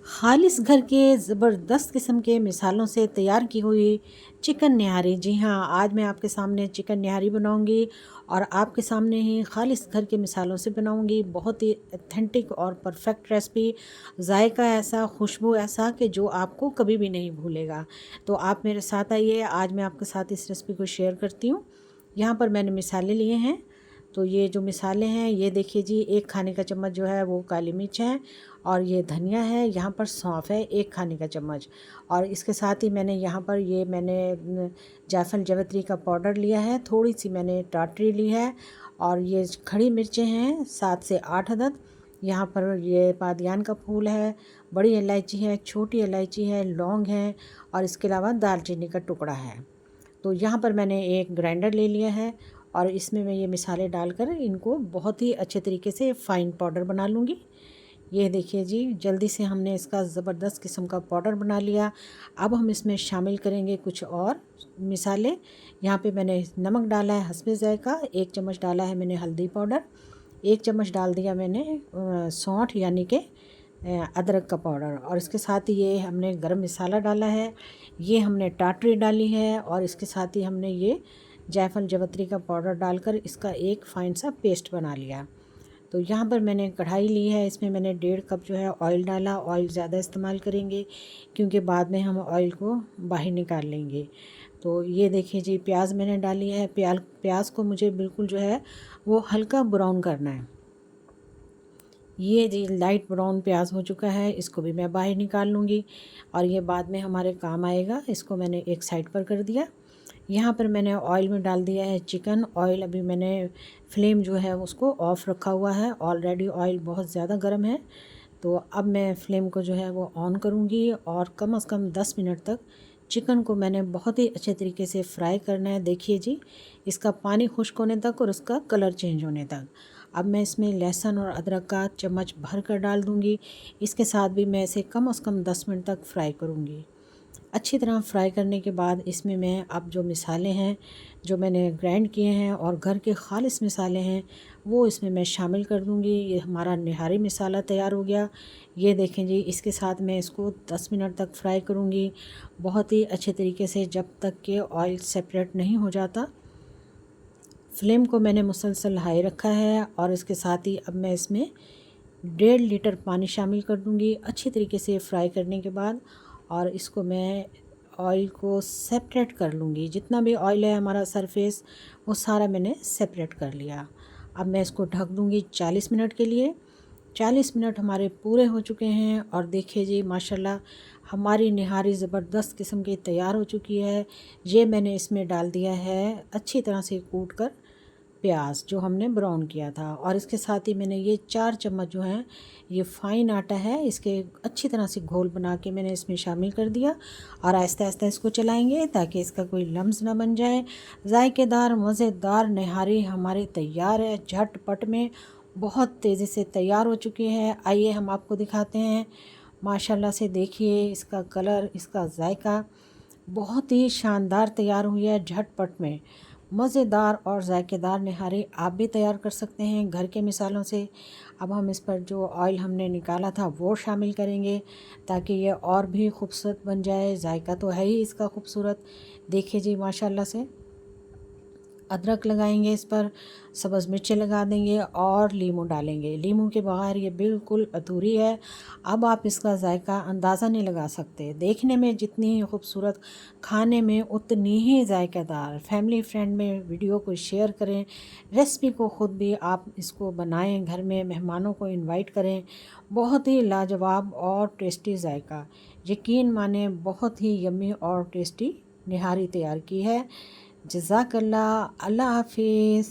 खालिस घर के ज़बरदस्त किस्म के मिसालों से तैयार की हुई चिकन निहारी। जी हाँ, आज मैं आपके सामने चिकन निहारी बनाऊंगी और आपके सामने ही खालिस घर के मिसालों से बनाऊंगी। बहुत ही ऑथेंटिक और परफेक्ट रेसिपी, जायका ऐसा, खुशबू ऐसा कि जो आपको कभी भी नहीं भूलेगा। तो आप मेरे साथ आइए, आज मैं आपके साथ इस रेसिपी को शेयर करती हूँ। यहाँ पर मैंने मिसाले लिए हैं। तो ये जो मिसाले हैं, ये देखिए जी, 1 खाने का चम्मच जो है वो काली मिर्च है, और ये धनिया है, यहाँ पर सौंफ है 1 खाने का चम्मच, और इसके साथ ही मैंने यहाँ पर मैंने जायफल जावित्री का पाउडर लिया है, थोड़ी सी मैंने टाटरी ली है, और ये खड़ी मिर्चें हैं 7 से 8 अदद। यहाँ पर ये बादियान का फूल है, बड़ी इलायची है, छोटी इलायची है, लौंग है, और इसके अलावा दालचीनी का टुकड़ा है। तो यहाँ पर मैंने एक ग्राइंडर ले लिया है, और इसमें मैं ये मिसाले डालकर इनको बहुत ही अच्छे तरीके से फ़ाइन पाउडर बना लूँगी। ये देखिए जी, जल्दी से हमने इसका ज़बरदस्त किस्म का पाउडर बना लिया। अब हम इसमें शामिल करेंगे कुछ और मिसाले। यहाँ पे मैंने नमक डाला है हस्बे ज़ायका, 1 चम्मच डाला है मैंने हल्दी पाउडर, 1 चम्मच डाल दिया मैंने सौंठ यानी कि अदरक का पाउडर, और इसके साथ ही ये हमने गरम मसाला डाला है, ये हमने टाटरी डाली है, और इसके साथ ही हमने ये जायफल जावित्री का पाउडर डालकर इसका एक फ़ाइन सा पेस्ट बना लिया। तो यहाँ पर मैंने कढ़ाई ली है, इसमें मैंने 1.5 कप जो है ऑयल डाला। ऑयल ज़्यादा इस्तेमाल करेंगे क्योंकि बाद में हम ऑयल को बाहर निकाल लेंगे। तो ये देखिए जी, प्याज मैंने डाली है। प्याज को मुझे बिल्कुल जो है वो हल्का ब्राउन करना है। ये जी लाइट ब्राउन प्याज हो चुका है, इसको भी मैं बाहर निकाल लूँगी और ये बाद में हमारे काम आएगा। इसको मैंने एक साइड पर कर दिया। यहाँ पर मैंने ऑयल में डाल दिया है चिकन। ऑयल अभी मैंने फ्लेम जो है उसको ऑफ़ रखा हुआ है, ऑलरेडी ऑयल बहुत ज़्यादा गर्म है। तो अब मैं फ्लेम को जो है वो ऑन करूँगी, और कम से कम 10 मिनट तक चिकन को मैंने बहुत ही अच्छे तरीके से फ्राई करना है। देखिए जी, इसका पानी खुश्क होने तक और उसका कलर चेंज होने तक। अब मैं इसमें लहसुन और अदरक का चम्मच भर कर डाल दूँगी। इसके साथ भी मैं इसे कम से कम 10 मिनट तक फ्राई करूँगी। अच्छी तरह फ्राई करने के बाद इसमें मैं अब जो मिसाले हैं, जो मैंने ग्राइंड किए हैं और घर के खालिस मिसाले हैं, वो इसमें मैं शामिल कर दूँगी। ये हमारा निहारी मिसाला तैयार हो गया। ये देखें जी, इसके साथ मैं इसको 10 मिनट तक फ्राई करूँगी बहुत ही अच्छे तरीके से, जब तक कि ऑयल सेपरेट नहीं हो जाता। फ्लेम को मैंने मुसलसल हाई रखा है, और इसके साथ ही अब मैं इसमें 1.5 लीटर पानी शामिल कर दूँगी अच्छी तरीके से फ्राई करने के बाद, और इसको मैं ऑयल को सेपरेट कर लूँगी। जितना भी ऑयल है हमारा सरफेस, वो सारा मैंने सेपरेट कर लिया। अब मैं इसको ढक दूँगी 40 मिनट के लिए। 40 मिनट हमारे पूरे हो चुके हैं, और देखिए जी, माशाल्लाह हमारी निहारी ज़बरदस्त किस्म की तैयार हो चुकी है। ये मैंने इसमें डाल दिया है अच्छी तरह से कूट कर प्याज जो हमने ब्राउन किया था, और इसके साथ ही मैंने ये 4 चम्मच जो हैं ये फ़ाइन आटा है, इसके अच्छी तरह से घोल बना के मैंने इसमें शामिल कर दिया, और आहिस्ता आहिस्ता इसको चलाएंगे ताकि इसका कोई लम्स ना बन जाए। जायकेदार मज़ेदार निहारी हमारी तैयार है, झटपट में बहुत तेज़ी से तैयार हो चुकी है। आइए हम आपको दिखाते हैं। माशाल्लाह से देखिए, इसका कलर, इसका जायका बहुत ही शानदार तैयार हुई है। झटपट में मज़ेदार और जायकेदार निहारी आप भी तैयार कर सकते हैं घर के मिसालों से। अब हम इस पर जो ऑयल हमने निकाला था वो शामिल करेंगे ताकि ये और भी खूबसूरत बन जाए। जायका तो है ही इसका खूबसूरत। देखिए जी, माशाल्लाह से अदरक लगाएंगे इस पर, सब्ज़ मिर्चें लगा देंगे और लीमू डालेंगे। लीमू के बगैर ये बिल्कुल अधूरी है। अब आप इसका जायका अंदाज़ा नहीं लगा सकते। देखने में जितनी खूबसूरत, खाने में उतनी ही जायकेदार। फैमिली फ्रेंड में वीडियो को शेयर करें, रेसिपी को ख़ुद भी आप इसको बनाएं, घर में मेहमानों को इनवाइट करें। बहुत ही लाजवाब और टेस्टी जायका, यकीन माने बहुत ही यम्मी और टेस्टी निहारी तैयार की है। जज़ाकल्लाह। अल्लाह हाफिज़।